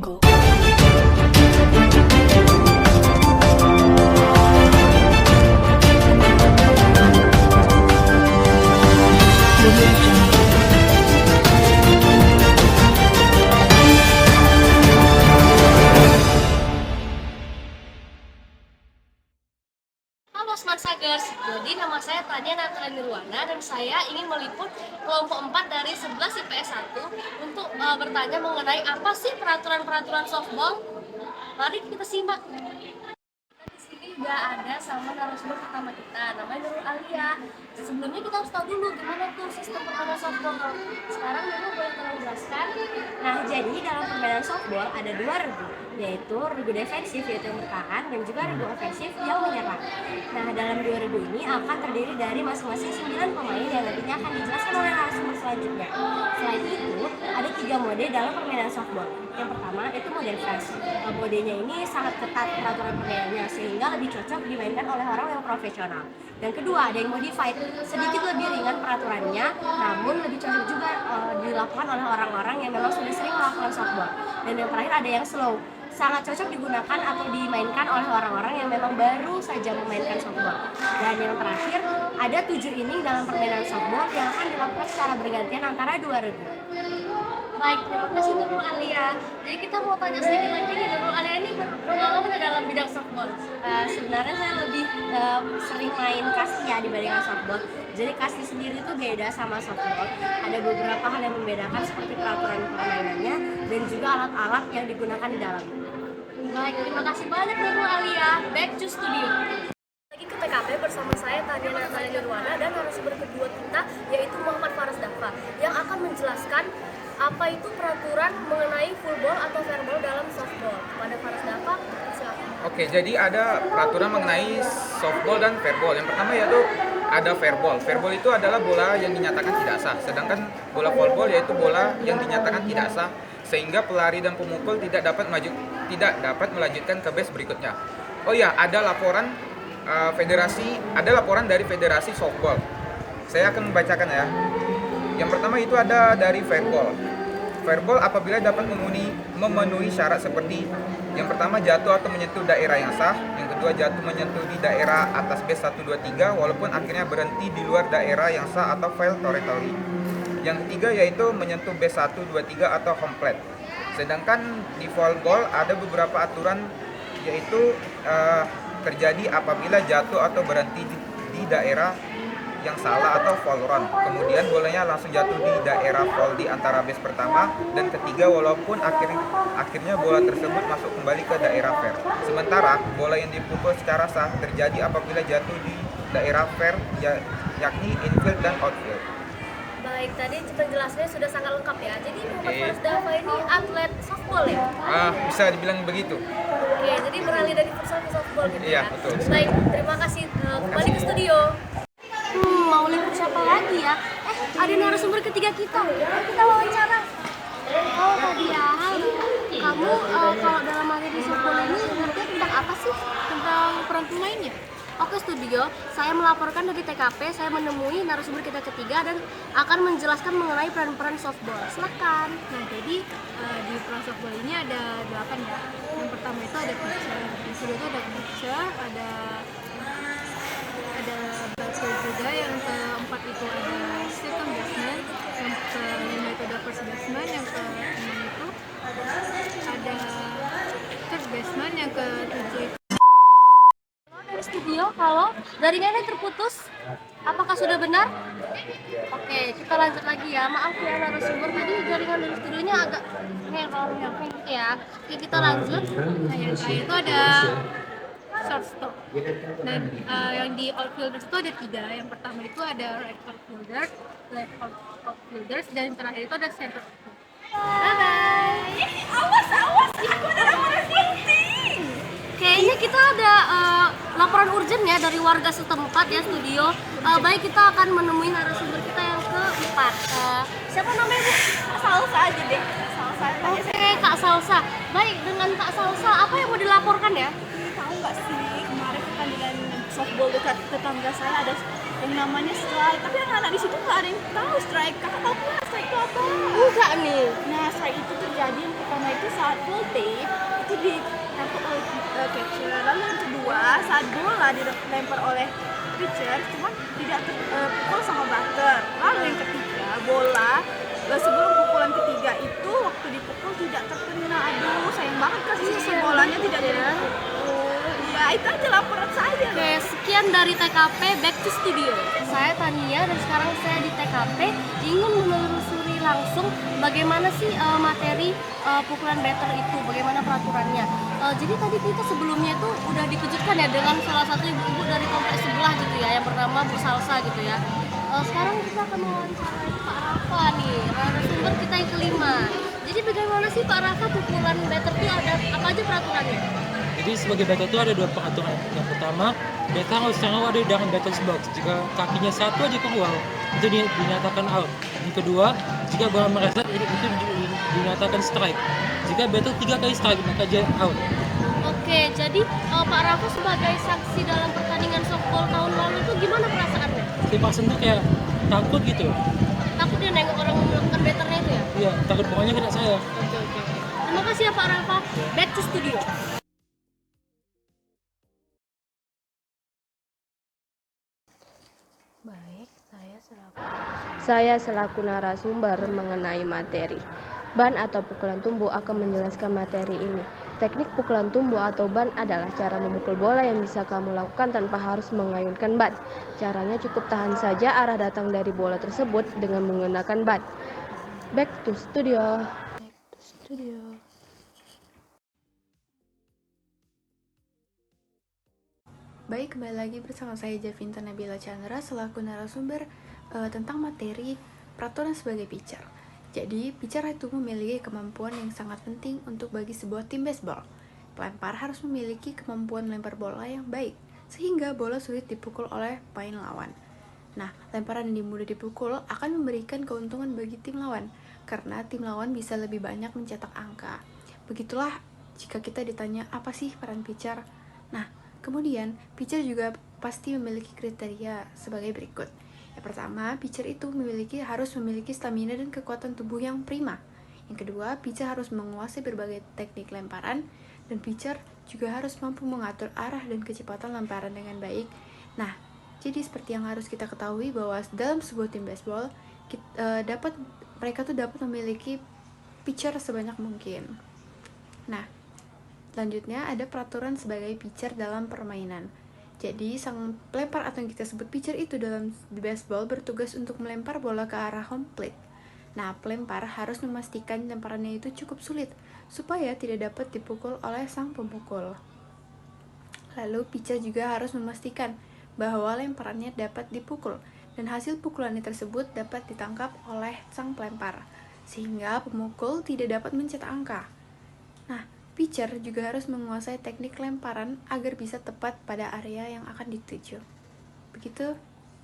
Go. Halo Smart Sagers, jadi nama saya Tania Natalia Nirwana dan saya ingin meliput kelompok 4 dari 11 IPS 1 untuk bertanya mengenai apa sih peraturan-peraturan softball. Mari kita simak. Di sini udah ada sama narasumber pertama kita, namanya Nurul Alia. Sebelumnya kita harus tahu dulu gimana tuh sistem permainan softball. Sekarang Nurul boleh tolong jelaskan? Nah, jadi dalam permainan softball ada dua regu, yaitu regu defensif yaitu yang bertahan dan juga regu ofensif yang menyerang. Nah, dalam dua regu ini akan terdiri dari masing-masing 9 pemain yang nantinya akan dijelaskan oleh narasumber selanjutnya. Selain itu, ada 3 mode dalam permainan softball. Yang pertama itu mode fresh. Modenya ini sangat ketat peraturan permainannya sehingga lebih cocok dimainkan oleh orang yang profesional. Dan kedua ada yang modified, sedikit lebih ringan peraturannya, namun lebih cocok juga dilakukan oleh orang-orang yang memang sudah sering melakukan softball. Dan yang terakhir ada yang slow, sangat cocok digunakan atau dimainkan oleh orang-orang yang memang baru saja memainkan softball. Dan yang terakhir ada 7 inning dalam permainan softball yang akan dilakukan secara bergantian antara dua regu. Baik, terima kasih Nurul Alia. Jadi kita mau tanya sedikit lagi nih, Nurul Alia ini berpengalaman dalam bidang softball. Sebenarnya saya lebih sering main kasti ya dibandingkan softball. Jadi kasti sendiri itu beda sama softball. Ada beberapa hal yang membedakan seperti peraturan permainannya dan juga alat-alat yang digunakan di dalam. Baik, terima kasih banyak Nurul Alia. Back to studio. Lagi ke TKP bersama saya Tania Natalia Nirwana dan narasumber kedua kita yaitu Muhammad Faras Dafa yang akan menjelaskan apa itu peraturan mengenai full ball atau fair ball dalam softball. Pada Faras Dafa, silakan. Oke, jadi ada peraturan mengenai softball dan fair ball. Yang pertama yaitu ada fair ball. Fair ball itu adalah bola yang dinyatakan tidak sah. Sedangkan bola foul ball yaitu bola yang dinyatakan tidak sah sehingga pelari dan pemukul tidak dapat melanjutkan ke base berikutnya. Oh ya, ada laporan laporan dari Federasi Softball. Saya akan membacakan ya. Yang pertama itu ada dari fair ball. Fair ball apabila dapat memenuhi syarat seperti yang pertama jatuh atau menyentuh daerah yang sah, yang kedua jatuh menyentuh di daerah atas base 1, 2, 3 walaupun akhirnya berhenti di luar daerah yang sah atau foul territory. Yang ketiga yaitu menyentuh base 1, 2, 3 atau home plate. Sedangkan di foul ball ada beberapa aturan yaitu terjadi apabila jatuh atau berhenti di daerah yang salah atau foul run. Kemudian bolanya langsung jatuh di daerah foul di antara base pertama dan ketiga walaupun akhirnya bola tersebut masuk kembali ke daerah fair. Sementara bola yang dipukul secara sah terjadi apabila jatuh di daerah fair yakni infield dan outfield. Baik, tadi penjelasannya sudah sangat lengkap ya. Jadi Muhammad Faras Dafa ini atlet softball ya? Bisa dibilang begitu. Oke, jadi beralih dari futsal ke softball gitu Iya, ya? betul. Baik, terima kasih. Kembali ke studio. Mau liput siapa lagi ya? Ada narasumber ketiga kita. Ayo kita wawancara. Oh, Nadia, halo. Kamu kalau dalam materi softball ini ngerti tentang apa sih? Tentang peran pemainnya? Oke studio, saya melaporkan dari TKP, saya menemui narasumber kita ketiga dan akan menjelaskan mengenai peran-peran softball. Silakan. Nah, jadi di peran softball ini ada 8 ya. Yang pertama itu ada pitcher, yang kedua itu ada catcher, ada batter juga, yang keempat itu ada second baseman, yang kelima itu ada first baseman, yang keenam itu ada third baseman, yang ketujuh itu Dari studio, halo, jaringannya terputus. Apakah sudah benar? Oke, kita lanjut lagi ya. Maaf ya narasumber, tadi jaringan dari studionya agak error ya. Oke, kita lanjut. nah yang terakhir itu ada shortstop. Dan yang di outfielders itu ada 3. Yang pertama itu ada right outfielders, left outfielders, dan yang terakhir itu ada center. Bye bye. Awas, ikut ada orang penting. Kayaknya kita ada laporan urgent ya dari warga setempat ya studio. Baik, kita akan menemui narasumber kita yang keempat. Siapa namanya Bu? Salsa aja deh. Salsa. Oke, Kak Salsa. Baik, dengan Kak Salsa, apa yang mau dilaporkan ya? Tahu nggak sih kemarin pertandingan softball dekat tetangga saya ada yang namanya strike, tapi anak-anak di situ nggak ada yang tahu strike. Kakak tahu nggak strike Enggak nih. Nah, setelah itu terjadi yang pertama itu saat full tape itu ditangkap oleh catcher. Lalu yang kedua saat bola dilempar oleh pitcher, cuma tidak terpukul sama batter. Lalu yang ketiga bola sebelum pukulan ketiga itu waktu dipukul tidak terkena. Aduh, sayang banget kasih si bolanya tidak dipukul. Ya itu aja laporan saya. Oke, sekian dari TKP, back to studio. Saya Tania dan sekarang saya di TKP ingin menelusuri langsung bagaimana sih materi pukulan batter itu, bagaimana peraturannya. Jadi tadi kita sebelumnya tuh udah dikejutkan ya dengan salah satu ibu-ibu dari kompleks sebelah gitu ya, yang bernama Bu Salsa gitu ya. Sekarang kita akan mewawancarai Pak Rafa nih, narasumber kita yang kelima. Jadi bagaimana sih Pak Rafa pukulan batter itu ada apa aja peraturannya? Jadi sebagai batter itu ada dua peraturan. Yang pertama, batter harus selalu ada di dalam batter's box. Jika kakinya satu aja keluar, itu dinyatakan out. Yang kedua, jika bola meleset itu dinyatakan strike. Jika batter 3 kali strike, maka dia out. Oke, jadi Pak Rafa sebagai saksi dalam pertandingan softball tahun lalu itu gimana perasaannya? Si Parson tuh kayak takut gitu. Takut dia nengok orang melakukan betternya itu ya? Iya, takut pokoknya kena saya. Oke. Terima kasih ya Pak Rafa. Back to studio. Baik, saya selaku narasumber mengenai materi. Ban atau pukulan tumbuh akan menjelaskan materi ini. Teknik pukulan tumbuh atau ban adalah cara memukul bola yang bisa kamu lakukan tanpa harus mengayunkan ban. Caranya cukup tahan saja arah datang dari bola tersebut dengan menggunakan ban. Back to studio. Baik, kembali lagi bersama saya Javinta Nabila Chandra selaku narasumber tentang materi peraturan sebagai pitcher. Jadi, pitcher itu memiliki kemampuan yang sangat penting untuk bagi sebuah tim baseball. Pelempar harus memiliki kemampuan melempar bola yang baik, sehingga bola sulit dipukul oleh pemain lawan. Nah, lemparan yang mudah dipukul akan memberikan keuntungan bagi tim lawan, karena tim lawan bisa lebih banyak mencetak angka. Begitulah jika kita ditanya apa sih peran pitcher. Nah, kemudian pitcher juga pasti memiliki kriteria sebagai berikut. Yang pertama, pitcher itu harus memiliki stamina dan kekuatan tubuh yang prima. Yang kedua, pitcher harus menguasai berbagai teknik lemparan, dan pitcher juga harus mampu mengatur arah dan kecepatan lemparan dengan baik. Nah, jadi seperti yang harus kita ketahui bahwa dalam sebuah tim baseball, mereka tuh dapat memiliki pitcher sebanyak mungkin. Nah, selanjutnya ada peraturan sebagai pitcher dalam permainan. Jadi, sang pelempar atau yang kita sebut pitcher itu dalam baseball bertugas untuk melempar bola ke arah home plate. Nah, pelempar harus memastikan lemparannya itu cukup sulit, supaya tidak dapat dipukul oleh sang pemukul. Lalu, pitcher juga harus memastikan bahwa lemparannya dapat dipukul, dan hasil pukulannya tersebut dapat ditangkap oleh sang pelempar, sehingga pemukul tidak dapat mencetak angka. Nah, pitcher juga harus menguasai teknik lemparan agar bisa tepat pada area yang akan dituju.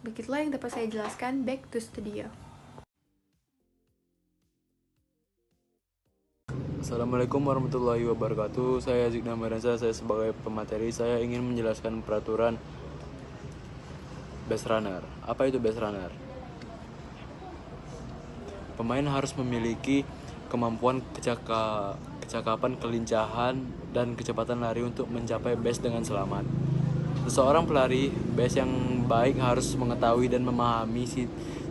Begitulah yang dapat saya jelaskan. Back to studio. Assalamualaikum warahmatullahi wabarakatuh. Saya Zikna Merensa, saya sebagai pemateri. Saya ingin menjelaskan peraturan base runner. Apa itu base runner? Pemain harus memiliki kemampuan kecakapan, kelincahan, dan kecepatan lari untuk mencapai base dengan selamat. Seseorang pelari base yang baik harus mengetahui dan memahami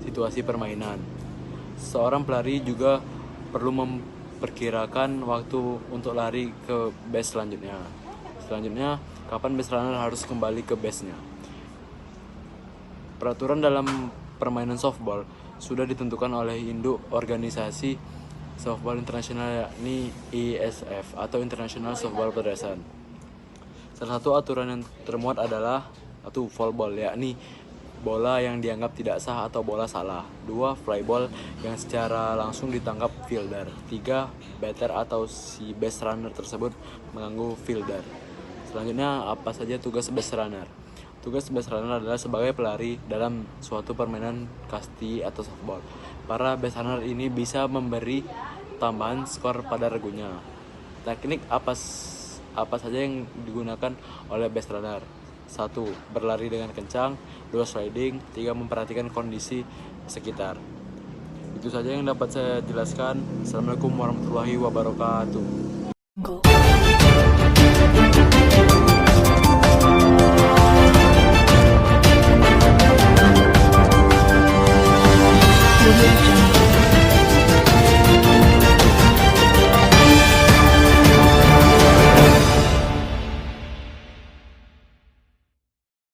situasi permainan. Seorang pelari juga perlu memperkirakan waktu untuk lari ke base selanjutnya. Selanjutnya, kapan base runner harus kembali ke base-nya. Peraturan dalam permainan softball sudah ditentukan oleh induk organisasi Softball Internasional, yakni ISF atau International Softball Federation. Salah satu aturan yang termuat adalah 1. Foul ball, yakni bola yang dianggap tidak sah atau bola salah. 2. Fly ball yang secara langsung ditangkap fielder. 3. Batter atau si base runner tersebut mengganggu fielder. Selanjutnya, apa saja tugas base runner? Tugas base runner adalah sebagai pelari dalam suatu permainan kasti atau softball. Para base runner ini bisa memberi tambahan skor pada regunya. Teknik apa saja yang digunakan oleh base runner? 1. Berlari dengan kencang. 2. Sliding. 3. Memperhatikan kondisi sekitar. Itu Itu saja yang dapat saya jelaskan. Assalamualaikum warahmatullahi wabarakatuh. Go.